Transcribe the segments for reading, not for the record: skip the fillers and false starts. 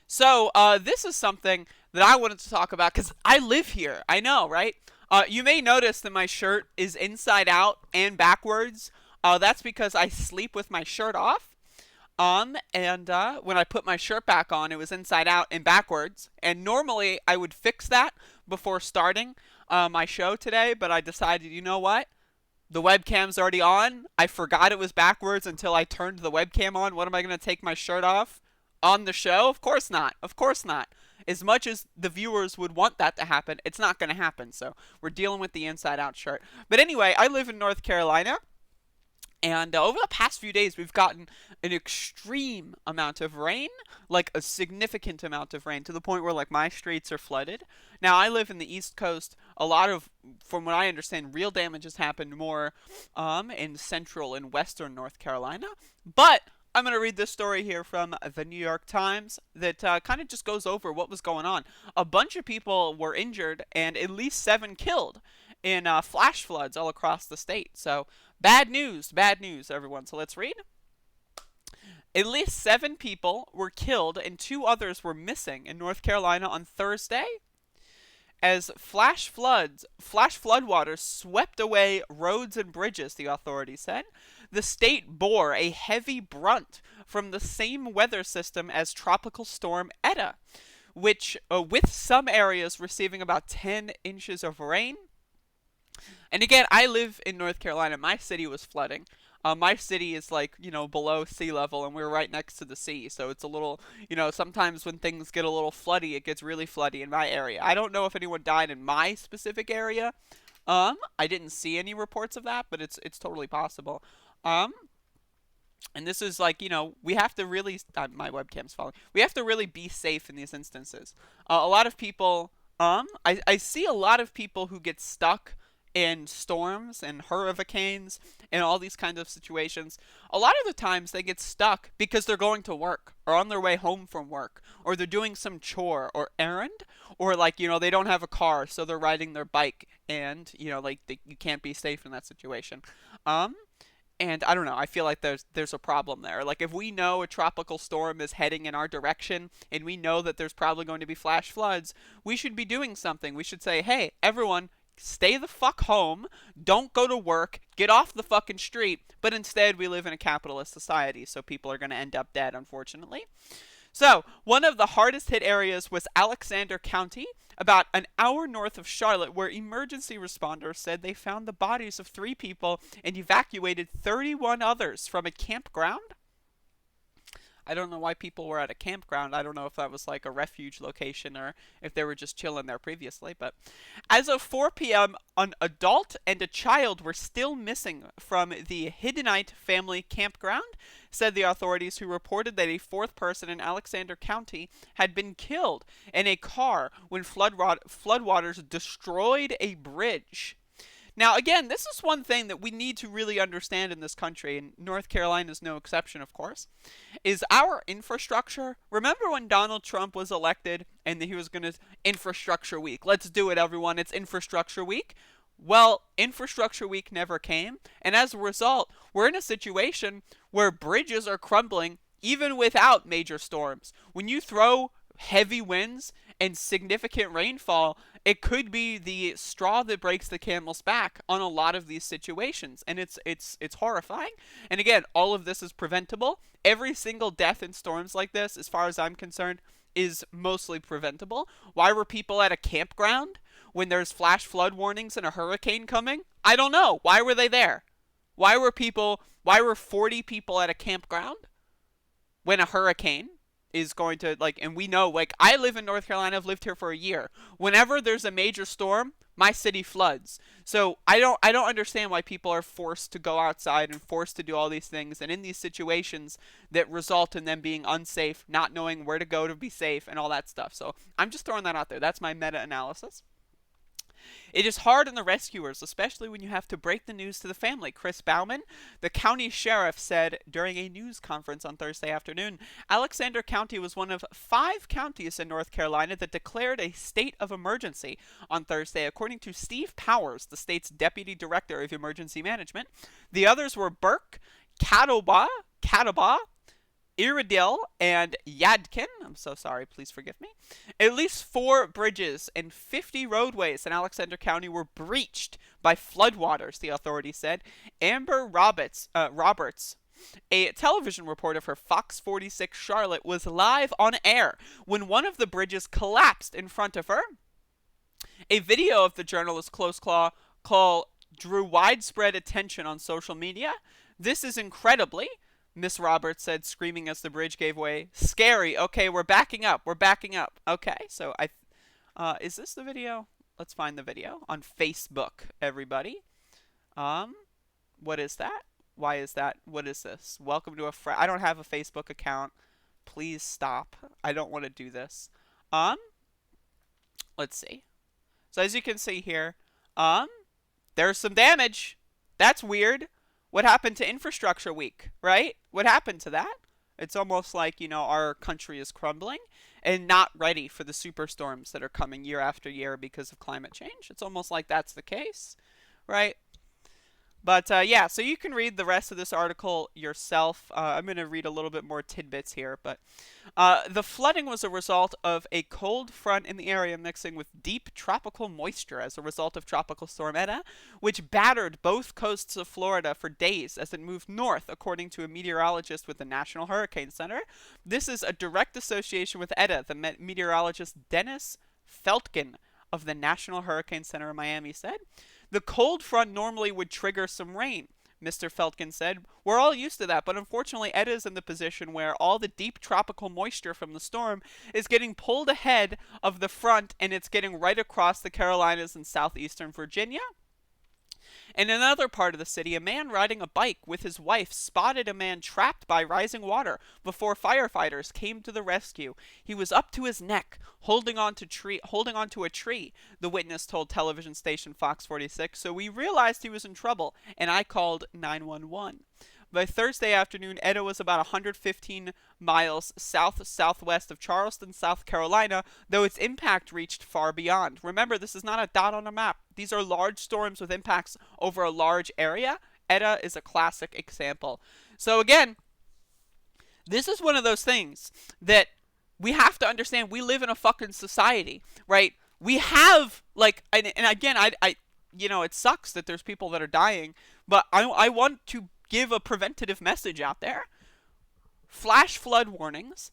So, this is something that I wanted to talk about because I live here. I know, right? You may notice that my shirt is inside out and backwards. That's because I sleep with my shirt off. And when I put my shirt back on, it was inside out and backwards. And normally I would fix that before starting my show today, but I decided, you know what? The webcam's already on. I forgot it was backwards until I turned the webcam on. What am I going to take my shirt off on the show? Of course not. Of course not. As much as the viewers would want that to happen, it's not going to happen. So we're dealing with the inside out shirt. But anyway, I live in North Carolina. And over the past few days, we've gotten an extreme amount of rain, like a significant amount of rain, to the point where like my streets are flooded. Now, I live in the East Coast. A lot of, from what I understand, real damage has happened more in central and western North Carolina. But I'm going to read this story here from the New York Times that kind of just goes over what was going on. A bunch of people were injured and at least 7 killed in flash floods all across the state. So bad news, everyone. So let's read. At least 7 people were killed and 2 others were missing in North Carolina on Thursday as flash floodwaters swept away roads and bridges, the authorities said. The state bore a heavy brunt from the same weather system as Tropical Storm Eta, which, with some areas receiving about 10 inches of rain. And again, I live in North Carolina. My city was flooding. My city is like, below sea level, and we're right next to the sea. So it's a little, sometimes when things get a little floody, it gets really floody in my area. I don't know if anyone died in my specific area. I didn't see any reports of that, but it's totally possible. Um, and this is like, we have to really, my webcam's falling. We have to really be safe in these instances. A lot of people, I see a lot of people who get stuck in storms and hurricanes and all these kinds of situations. A lot of the times they get stuck because they're going to work or on their way home from work or they're doing some chore or errand or like, they don't have a car so they're riding their bike and, you can't be safe in that situation. Um, and I don't know. I feel like there's a problem there. Like if we know a tropical storm is heading in our direction and we know that there's probably going to be flash floods, we should be doing something. We should say, "Hey, everyone, stay the fuck home. Don't go to work. Get off the fucking street." But instead, we live in a capitalist society, so people are going to end up dead, unfortunately. So, one of the hardest hit areas was Alexander County, about an hour north of Charlotte, where emergency responders said they found the bodies of 3 people and evacuated 31 others from a campground. I don't know why people were at a campground. I don't know if that was like a refuge location or if they were just chilling there previously. But as of 4 p.m., an adult and a child were still missing from the Hiddenite family campground, said the authorities, who reported that a 4th person in Alexander County had been killed in a car when floodwaters destroyed a bridge. Now, again, this is one thing that we need to really understand in this country, and North Carolina is no exception, of course, is our infrastructure. Remember when Donald Trump was elected and he was going to infrastructure week? Let's do it, everyone. It's infrastructure week. Well, infrastructure week never came, and as a result, we're in a situation where bridges are crumbling even without major storms. When you throw heavy winds and significant rainfall, it could be the straw that breaks the camel's back on a lot of these situations, and it's horrifying. And again, all of this is preventable. Every single death in storms like this, as far as I'm concerned, is mostly preventable. Why were people at a campground when there's flash flood warnings and a hurricane coming? I don't know. Why were they there? Why were 40 people at a campground when a hurricane is going to, like, and we know, like, I live in North Carolina, I've lived here for a year. Whenever there's a major storm, my city floods. So I don't understand why people are forced to go outside and forced to do all these things, and in these situations that result in them being unsafe, not knowing where to go to be safe and all that stuff. So I'm just throwing that out there. That's my meta analysis. It is hard on the rescuers, especially when you have to break the news to the family. Chris Bauman, the county sheriff, said during a news conference on Thursday afternoon. Alexander County was one of 5 counties in North Carolina that declared a state of emergency on Thursday, according to Steve Powers, the state's deputy director of emergency management. The others were Burke, Catawba, Iredell and Yadkin, I'm so sorry, please forgive me. At least 4 bridges and 50 roadways in Alexander County were breached by floodwaters, the authorities said. Amber Roberts, a television reporter for Fox 46 Charlotte, was live on air when one of the bridges collapsed in front of her. A video of the journalist's call drew widespread attention on social media. "This is incredibly," Miss Roberts said, screaming as the bridge gave way. "Scary. Okay, we're backing up. We're backing up." Okay, so is this the video? Let's find the video on Facebook, everybody. What is that? Why is that? What is this? Welcome to I don't have a Facebook account. Please stop. I don't want to do this. Let's see. So as you can see here, there's some damage. That's weird. What happened to Infrastructure Week, right? What happened to that? It's almost like, our country is crumbling and not ready for the superstorms that are coming year after year because of climate change. It's almost like that's the case, right? But yeah, so you can read the rest of this article yourself. I'm going to read a little bit more tidbits here. But the flooding was a result of a cold front in the area mixing with deep tropical moisture as a result of Tropical Storm Eta, which battered both coasts of Florida for days as it moved north, according to a meteorologist with the National Hurricane Center. This is a direct association with Eta, the meteorologist Dennis Feltgen of the National Hurricane Center in Miami said. "The cold front normally would trigger some rain," Mr. Feltgen said. "We're all used to that, but unfortunately Eta is in the position where all the deep tropical moisture from the storm is getting pulled ahead of the front, and it's getting right across the Carolinas and southeastern Virginia." In another part of the city, a man riding a bike with his wife spotted a man trapped by rising water before firefighters came to the rescue. "He was up to his neck, holding onto a tree," the witness told television station Fox 46. "So we realized he was in trouble, and I called 911. By Thursday afternoon, Eta was about 115 miles south-southwest of Charleston, South Carolina, though its impact reached far beyond. Remember, this is not a dot on a map. These are large storms with impacts over a large area. Eta is a classic example." So again, this is one of those things that we have to understand. We live in a fucking society, right? We have, and again, it sucks that there's people that are dying, but I want to give a preventative message out there. Flash flood warnings,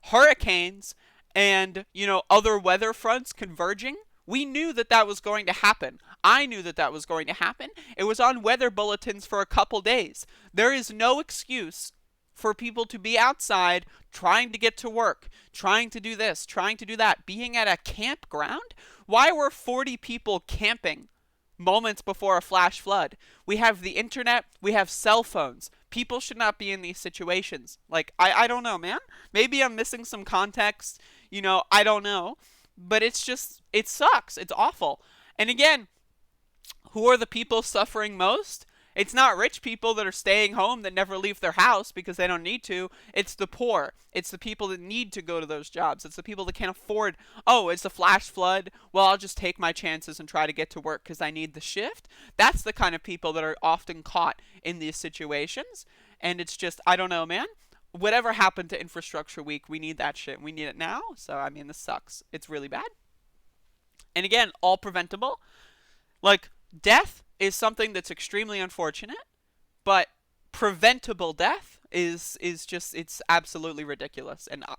hurricanes, and, other weather fronts converging. We knew that that was going to happen. I knew that that was going to happen. It was on weather bulletins for a couple days. There is no excuse for people to be outside trying to get to work, trying to do this, trying to do that, being at a campground. Why were 40 people camping moments before a flash flood? We have the internet, we have cell phones. People should not be in these situations. I don't know, man. Maybe I'm missing some context, I don't know. But it's just, it sucks. It's awful. And again, who are the people suffering most? It's not rich people that are staying home that never leave their house because they don't need to. It's the poor. It's the people that need to go to those jobs. It's the people that can't afford, "Oh, it's a flash flood. Well, I'll just take my chances and try to get to work because I need the shift." That's the kind of people that are often caught in these situations. And it's just, I don't know, man. Whatever happened to Infrastructure Week, we need that shit. We need it now. So, this sucks. It's really bad. And again, all preventable. Death is something that's extremely unfortunate, but preventable death is just, it's absolutely ridiculous. And I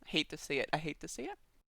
hate to see it. I hate to see it.